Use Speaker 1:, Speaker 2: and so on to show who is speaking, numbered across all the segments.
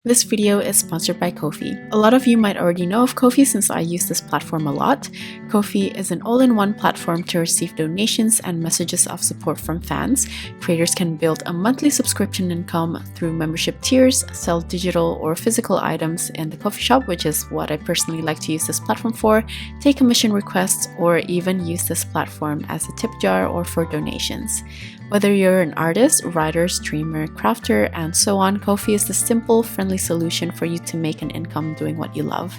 Speaker 1: This video is sponsored by Ko-fi. A lot of you might already know of Ko-fi since I use this platform a lot. Ko-fi is an all-in-one platform to receive donations and messages of support from fans. Creators can build a monthly subscription income through membership tiers, sell digital or physical items in the Ko-fi shop, which is what I personally like to use this platform for, take commission requests, or even use this platform as a tip jar or for donations. Whether you're an artist, writer, streamer, crafter, and so on, Ko-fi is the simple, friendly solution for you to make an income doing what you love.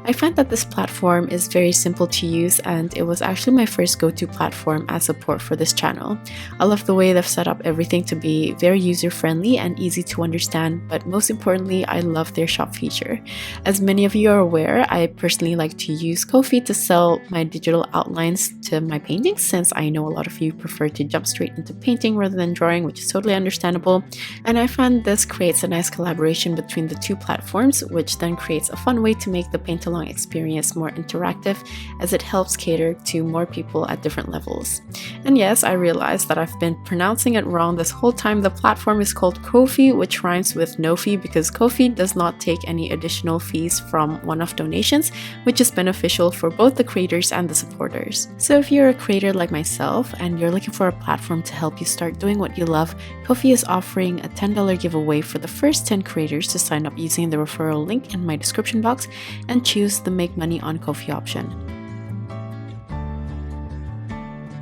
Speaker 1: I find that this platform is very simple to use, and it was actually my first go-to platform as support for this channel. I love the way they've set up everything to be very user-friendly and easy to understand, but most importantly, I love their shop feature. As many of you are aware, I personally like to use Ko-fi to sell my digital outlines to my paintings, since I know a lot of you prefer to jump straight into painting rather than drawing, which is totally understandable. And I find this creates a nice collaboration between the two platforms, which then creates a fun way to make the paint-along experience more interactive, as it helps cater to more people at different levels. And yes, I realize that I've been pronouncing it wrong this whole time. The platform is called Ko-fi, which rhymes with no fee because Ko-fi does not take any additional fees from one-off donations, which is beneficial for both the creators and the supporters. So if you're a creator like myself and you're looking for a platform to help you start doing what you love, Ko-fi is offering a $10 giveaway for the first 10 creators to sign up using the referral link in my description box and choose the Make Money on Ko-fi option.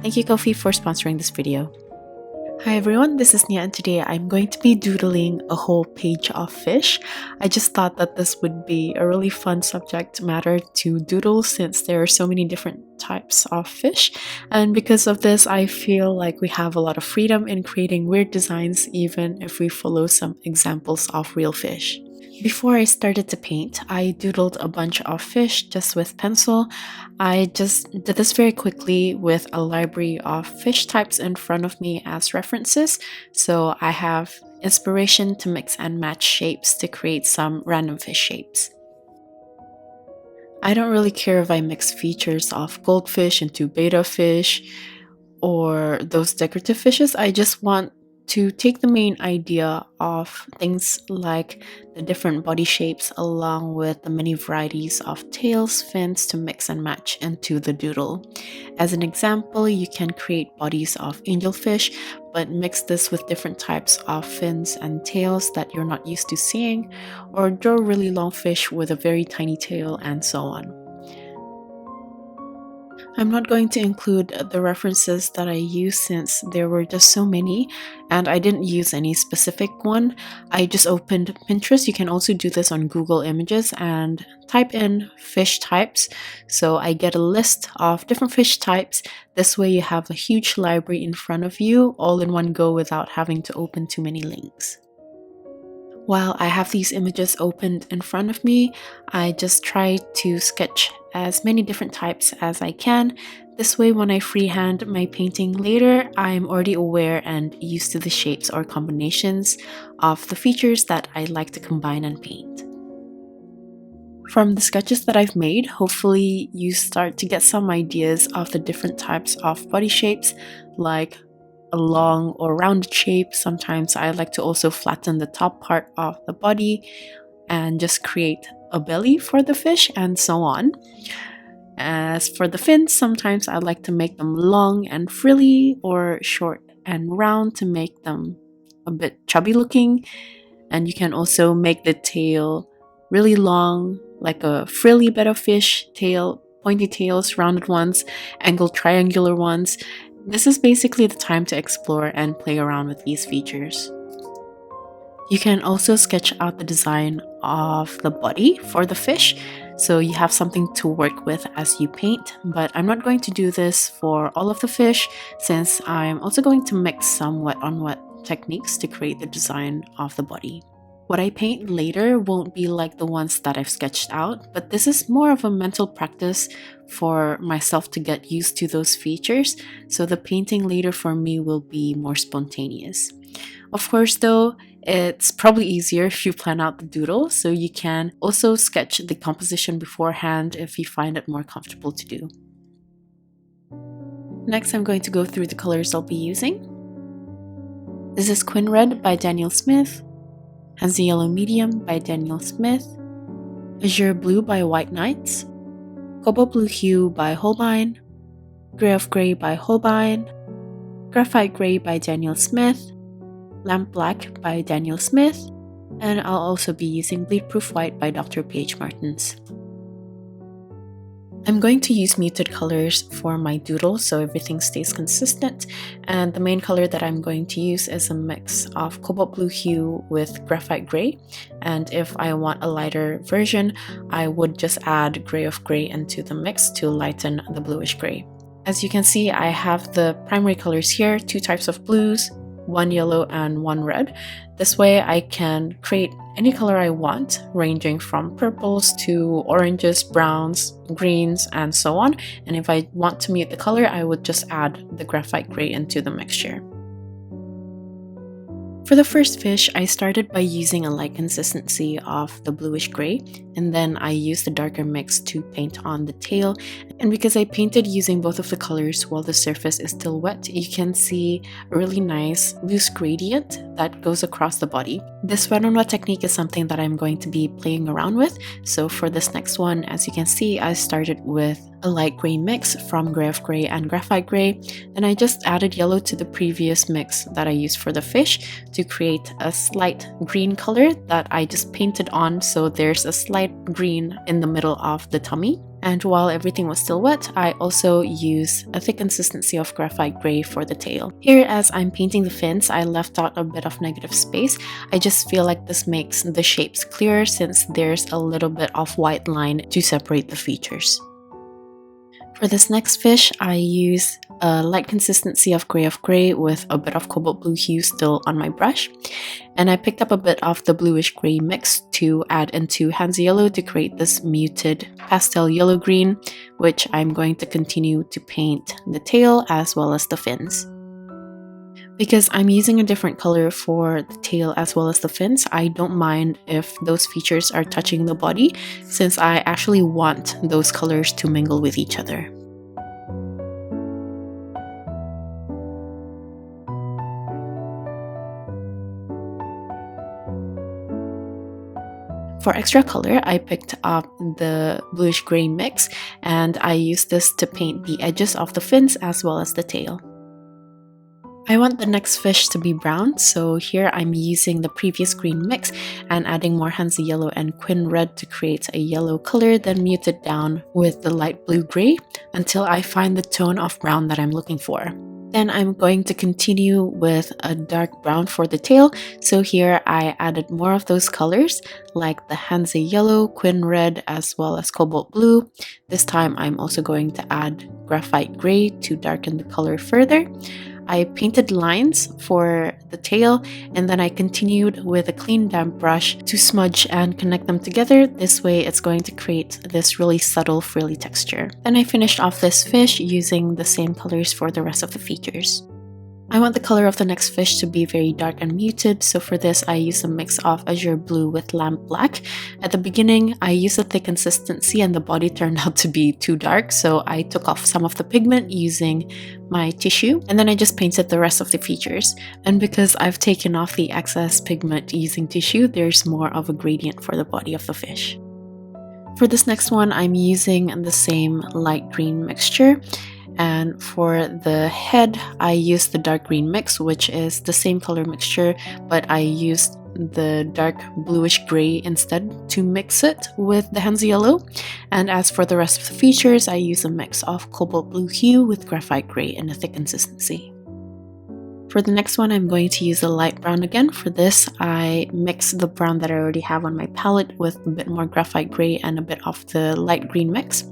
Speaker 1: Thank you, Ko-fi, for sponsoring this video. Hi everyone, this is Nia, and today I'm going to be doodling a whole page of fish. I just thought that this would be a really fun subject matter to doodle since there are so many different types of fish, and because of this I feel like we have a lot of freedom in creating weird designs even if we follow some examples of real fish. Before I started to paint, I doodled a bunch of fish just with pencil. I just did this very quickly with a library of fish types in front of me as references, so I have inspiration to mix and match shapes to create some random fish shapes. I don't really care if I mix features of goldfish into betta fish or those decorative fishes. I just want to take the main idea of things like the different body shapes along with the many varieties of tails, fins to mix and match into the doodle. As an example, you can create bodies of angelfish, but mix this with different types of fins and tails that you're not used to seeing, or draw really long fish with a very tiny tail, and so on. I'm not going to include the references that I use since there were just so many and I didn't use any specific one. I just opened Pinterest. You can also do this on Google Images and type in fish types. So I get a list of different fish types. This way you have a huge library in front of you all in one go without having to open too many links. While I have these images opened in front of me, I just try to sketch as many different types as I can. This way, when I freehand my painting later, I'm already aware and used to the shapes or combinations of the features that I like to combine and paint. From the sketches that I've made, hopefully you start to get some ideas of the different types of body shapes, like a long or rounded shape. Sometimes I like to also flatten the top part of the body and just create a belly for the fish, and so on. As for the fins, sometimes I like to make them long and frilly or short and round to make them a bit chubby looking. And you can also make the tail really long, like a frilly betta fish tail, pointy tails, rounded ones, angled triangular ones. This is basically the time to explore and play around with these features. You can also sketch out the design of the body for the fish, so you have something to work with as you paint, but I'm not going to do this for all of the fish since I'm also going to mix some wet on wet techniques to create the design of the body. What I paint later won't be like the ones that I've sketched out, but this is more of a mental practice for myself to get used to those features, so the painting later for me will be more spontaneous. Of course though, it's probably easier if you plan out the doodle, so you can also sketch the composition beforehand if you find it more comfortable to do. Next, I'm going to go through the colors I'll be using. This is Quin Red by Daniel Smith, Hansa Yellow Medium by Daniel Smith, Azure Blue by White Knights, Cobalt Blue Hue by Holbein, Graphite Grey by Holbein, Graphite Grey by Daniel Smith, Lamp Black by Daniel Smith, and I'll also be using Bleed Proof White by Dr. P.H. Martins. I'm going to use muted colors for my doodle so everything stays consistent, and the main color that I'm going to use is a mix of Cobalt Blue Hue with Graphite Grey, and if I want a lighter version, I would just add Gray of Grey into the mix to lighten the bluish gray. As you can see, I have the primary colors here, 2 types of blues, 1 yellow and 1 red. This way I can create any color I want, ranging from purples to oranges, browns, greens, and so on. And if I want to mute the color, I would just add the graphite gray into the mixture. For the first fish, I started by using a light consistency of the bluish gray, and then I used the darker mix to paint on the tail. And because I painted using both of the colors while the surface is still wet, you can see a really nice loose gradient that goes across the body. This wet on wet technique is something that I'm going to be playing around with. So for this next one, as you can see, I started with a light gray mix from Gray of Grey and Graphite Grey. Then I just added yellow to the previous mix that I used for the fish to create a slight green color that I just painted on, so there's a slight green in the middle of the tummy. And while everything was still wet, I also used a thick consistency of graphite gray for the tail. Here, as I'm painting the fins, I left out a bit of negative space. I just feel like this makes the shapes clearer since there's a little bit of white line to separate the features. For this next fish, I use a light consistency of Gray of Grey with a bit of Cobalt Blue Hue still on my brush. And I picked up a bit of the bluish gray mix to add into Hansa Yellow to create this muted pastel yellow-green, which I'm going to continue to paint the tail as well as the fins. Because I'm using a different color for the tail as well as the fins, I don't mind if those features are touching the body, since I actually want those colors to mingle with each other. For extra color, I picked up the bluish gray mix, and I used this to paint the edges of the fins as well as the tail. I want the next fish to be brown, so here I'm using the previous green mix and adding more Hansa Yellow and Quin Red to create a yellow color, then mute it down with the light blue-gray until I find the tone of brown that I'm looking for. Then I'm going to continue with a dark brown for the tail, so here I added more of those colors like the Hansa Yellow, Quin Red, as well as Cobalt Blue. This time I'm also going to add Graphite Gray to darken the color further. I painted lines for the tail, and then I continued with a clean damp brush to smudge and connect them together. This way it's going to create this really subtle frilly texture. Then I finished off this fish using the same colors for the rest of the features. I want the color of the next fish to be very dark and muted, so for this I used a mix of Azure Blue with Lamp Black. At the beginning, I used a thick consistency and the body turned out to be too dark, so I took off some of the pigment using my tissue, and then I just painted the rest of the features. And because I've taken off the excess pigment using tissue, there's more of a gradient for the body of the fish. For this next one, I'm using the same light green mixture. And for the head, I used the dark green mix, which is the same color mixture, but I used the dark bluish gray instead to mix it with the Hansa Yellow. And as for the rest of the features, I use a mix of Cobalt Blue Hue with Graphite Gray in a thick consistency. For the next one, I'm going to use a light brown again. For this, I mix the brown that I already have on my palette with a bit more Graphite Gray and a bit of the light green mix.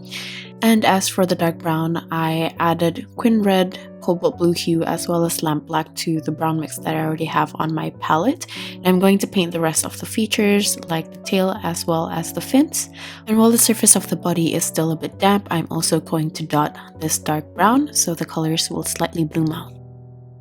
Speaker 1: And as for the dark brown, I added Quin Red, Cobalt Blue Hue, as well as Lamp Black to the brown mix that I already have on my palette. And I'm going to paint the rest of the features, like the tail as well as the fins. And while the surface of the body is still a bit damp, I'm also going to dot this dark brown so the colors will slightly bloom out.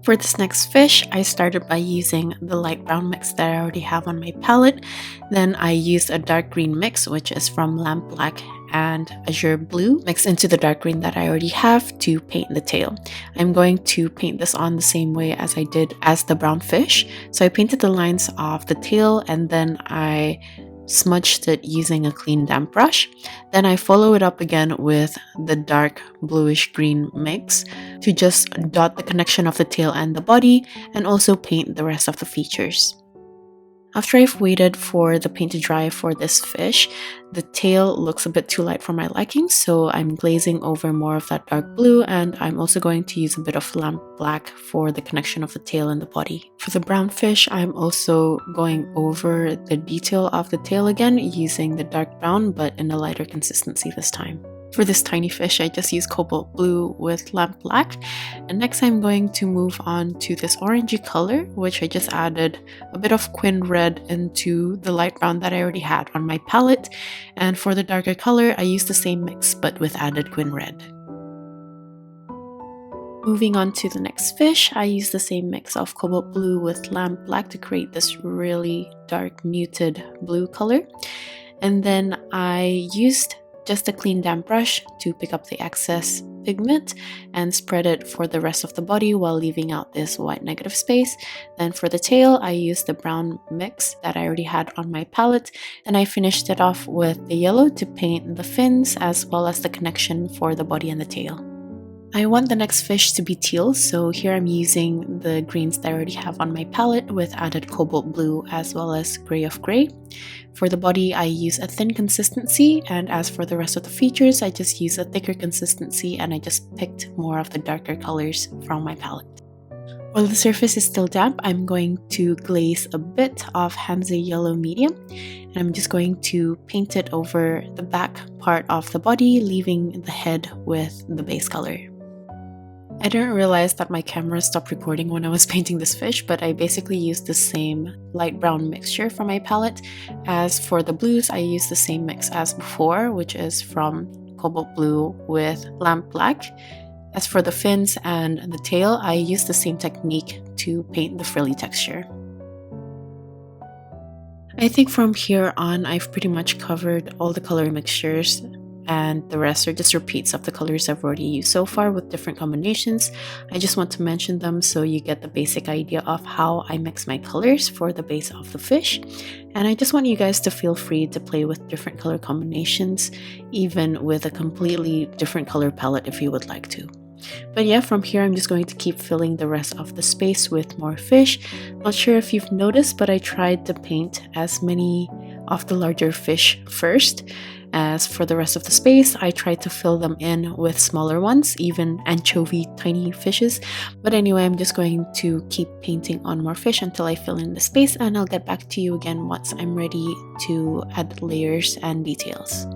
Speaker 1: For this next fish, I started by using the light brown mix that I already have on my palette. Then I used a dark green mix, which is from Lamp Black and Azure Blue, mixed into the dark green that I already have to paint the tail. I'm going to paint this on the same way as I did as the brown fish. So I painted the lines of the tail and then I smudged it using a clean damp brush. Then I follow it up again with the dark bluish green mix to just dot the connection of the tail and the body and also paint the rest of the features. After I've waited for the paint to dry for this fish, the tail looks a bit too light for my liking, so I'm glazing over more of that dark blue, and I'm also going to use a bit of lamp black for the connection of the tail and the body. For the brown fish, I'm also going over the detail of the tail again using the dark brown, but in a lighter consistency this time. For this tiny fish, I just used Cobalt Blue with Lamp Black. And next I'm going to move on to this orangey color, which I just added a bit of Quin Red into the light brown that I already had on my palette. And for the darker color, I used the same mix but with added Quin Red. Moving on to the next fish, I used the same mix of Cobalt Blue with Lamp Black to create this really dark muted blue color. And then I used just a clean damp brush to pick up the excess pigment and spread it for the rest of the body while leaving out this white negative space. Then for the tail, I used the brown mix that I already had on my palette, and I finished it off with the yellow to paint the fins as well as the connection for the body and the tail. I want the next fish to be teal, so here I'm using the greens that I already have on my palette with added Cobalt Blue as well as Gray of Gray. For the body, I use a thin consistency, and as for the rest of the features, I just use a thicker consistency and I just picked more of the darker colors from my palette. While the surface is still damp, I'm going to glaze a bit of Hansa Yellow Medium, and I'm just going to paint it over the back part of the body, leaving the head with the base color. I didn't realize that my camera stopped recording when I was painting this fish, but I basically used the same light brown mixture from my palette. As for the blues, I used the same mix as before, which is from Cobalt Blue with Lamp Black. As for the fins and the tail, I used the same technique to paint the frilly texture. I think from here on, I've pretty much covered all the color mixtures, and the rest are just repeats of the colors I've already used so far with different combinations. I just want to mention them so you get the basic idea of how I mix my colors for the base of the fish. And I just want you guys to feel free to play with different color combinations, even with a completely different color palette if you would like to. But yeah, from here I'm just going to keep filling the rest of the space with more fish. Not sure if you've noticed, but I tried to paint as many of the larger fish first. As for the rest of the space, I tried to fill them in with smaller ones, even anchovy tiny fishes. But anyway, I'm just going to keep painting on more fish until I fill in the space, and I'll get back to you again once I'm ready to add layers and details.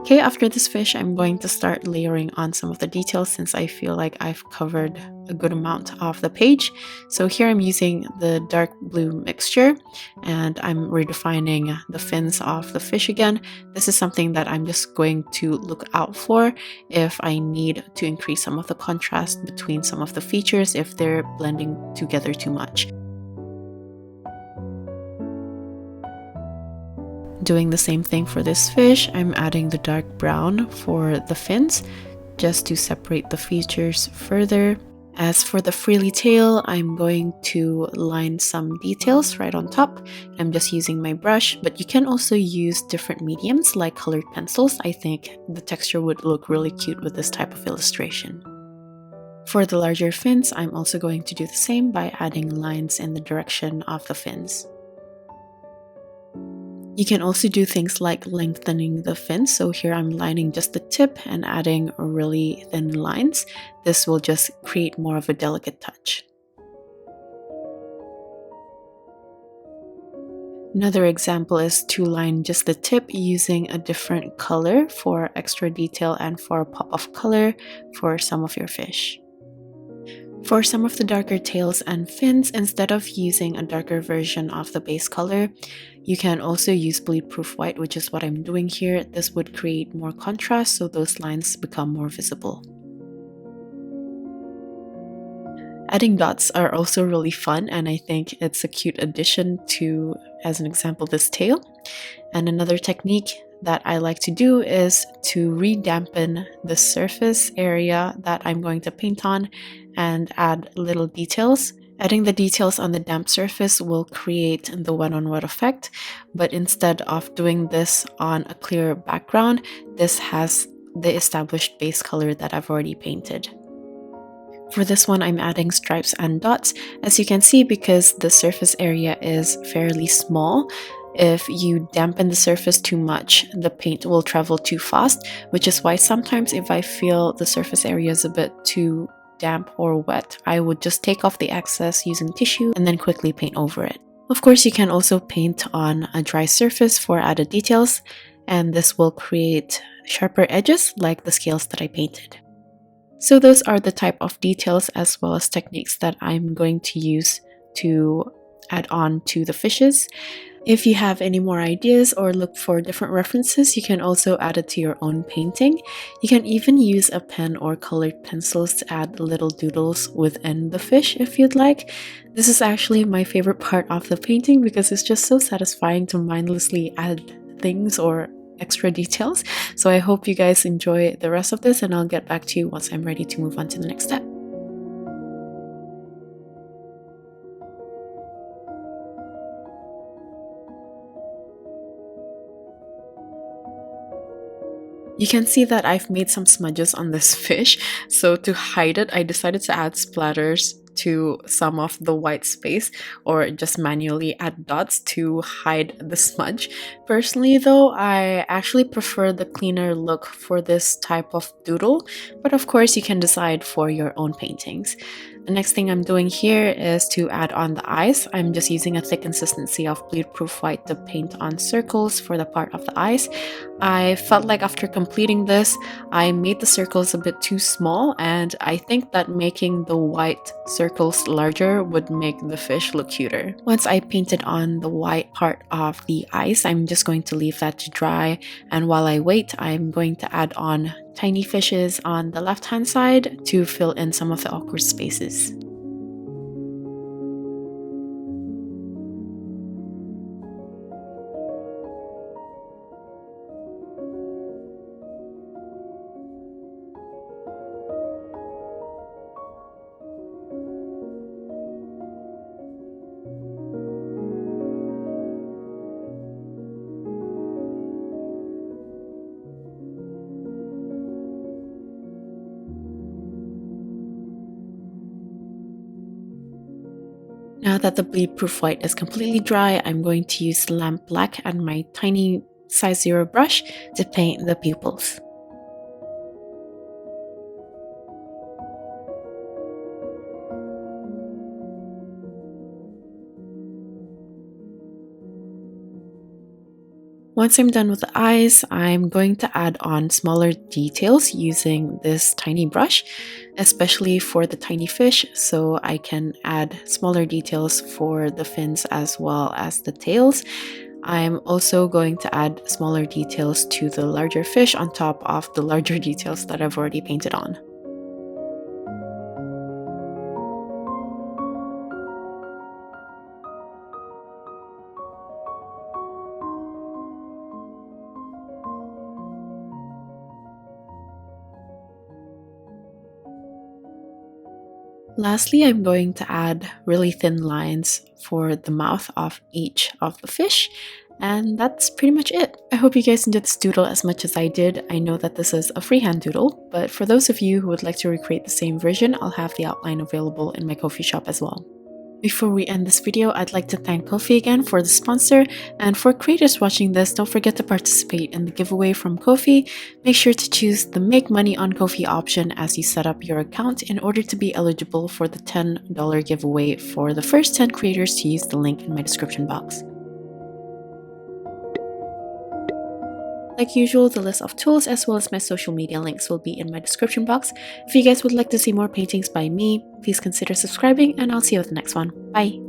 Speaker 1: Okay, after this fish, I'm going to start layering on some of the details since I feel like I've covered a good amount of the page. So here I'm using the dark blue mixture and I'm redefining the fins of the fish again. This is something that I'm just going to look out for if I need to increase some of the contrast between some of the features if they're blending together too much. Doing the same thing for this fish, I'm adding the dark brown for the fins just to separate the features further. As for the frilly tail, I'm going to line some details right on top. I'm just using my brush, but you can also use different mediums like colored pencils. I think the texture would look really cute with this type of illustration. For the larger fins, I'm also going to do the same by adding lines in the direction of the fins. You can also do things like lengthening the fin, so here I'm lining just the tip and adding really thin lines. This will just create more of a delicate touch. Another example is to line just the tip using a different color for extra detail and for a pop of color for some of your fish. For some of the darker tails and fins, instead of using a darker version of the base color, you can also use bleed-proof white, which is what I'm doing here. This would create more contrast so those lines become more visible. Adding dots are also really fun, and I think it's a cute addition to, as an example, this tail. And another technique that I like to do is to re-dampen the surface area that I'm going to paint on and add little details. Adding the details on the damp surface will create the one-on-one effect, but instead of doing this on a clear background, this has the established base color that I've already painted. For this one, I'm adding stripes and dots. As you can see, because the surface area is fairly small, if you dampen the surface too much, the paint will travel too fast, which is why sometimes if I feel the surface area is a bit too damp or wet, I would just take off the excess using tissue and then quickly paint over it. Of course, you can also paint on a dry surface for added details, and this will create sharper edges like the scales that I painted. So those are the type of details as well as techniques that I'm going to use to add on to the fishes. If you have any more ideas or look for different references, you can also add it to your own painting. You can even use a pen or colored pencils to add little doodles within the fish if you'd like. This is actually my favorite part of the painting because it's just so satisfying to mindlessly add things or extra details. So I hope you guys enjoy the rest of this, and I'll get back to you once I'm ready to move on to the next step. You can see that I've made some smudges on this fish, so to hide it, I decided to add splatters to some of the white space, or just manually add dots to hide the smudge. Personally though, I actually prefer the cleaner look for this type of doodle, but of course you can decide for your own paintings. The next thing I'm doing here is to add on the eyes. I'm just using a thick consistency of bleed-proof white to paint on circles for the part of the eyes. I felt like after completing this, I made the circles a bit too small, and I think that making the white circles larger would make the fish look cuter. Once I painted on the white part of the eyes, I'm just going to leave that to dry, and while I wait, I'm going to add on tiny fishes on the left-hand side to fill in some of the awkward spaces. Now that the bleed-proof white is completely dry, I'm going to use the lamp black and my tiny size 0 brush to paint the pupils. Once I'm done with the eyes, I'm going to add on smaller details using this tiny brush, especially for the tiny fish, so I can add smaller details for the fins as well as the tails. I'm also going to add smaller details to the larger fish on top of the larger details that I've already painted on. Lastly, I'm going to add really thin lines for the mouth of each of the fish, and that's pretty much it. I hope you guys enjoyed this doodle as much as I did. I know that this is a freehand doodle, but for those of you who would like to recreate the same version, I'll have the outline available in my Ko-fi shop as well. Before we end this video, I'd like to thank Ko-fi again for the sponsor, and for creators watching this, don't forget to participate in the giveaway from Ko-fi. Make sure to choose the Make Money on Ko-fi option as you set up your account in order to be eligible for the $10 giveaway for the first 10 creators to use the link in my description box. Like usual, the list of tools as well as my social media links will be in my description box. If you guys would like to see more paintings by me, please consider subscribing, and I'll see you at the next one. Bye!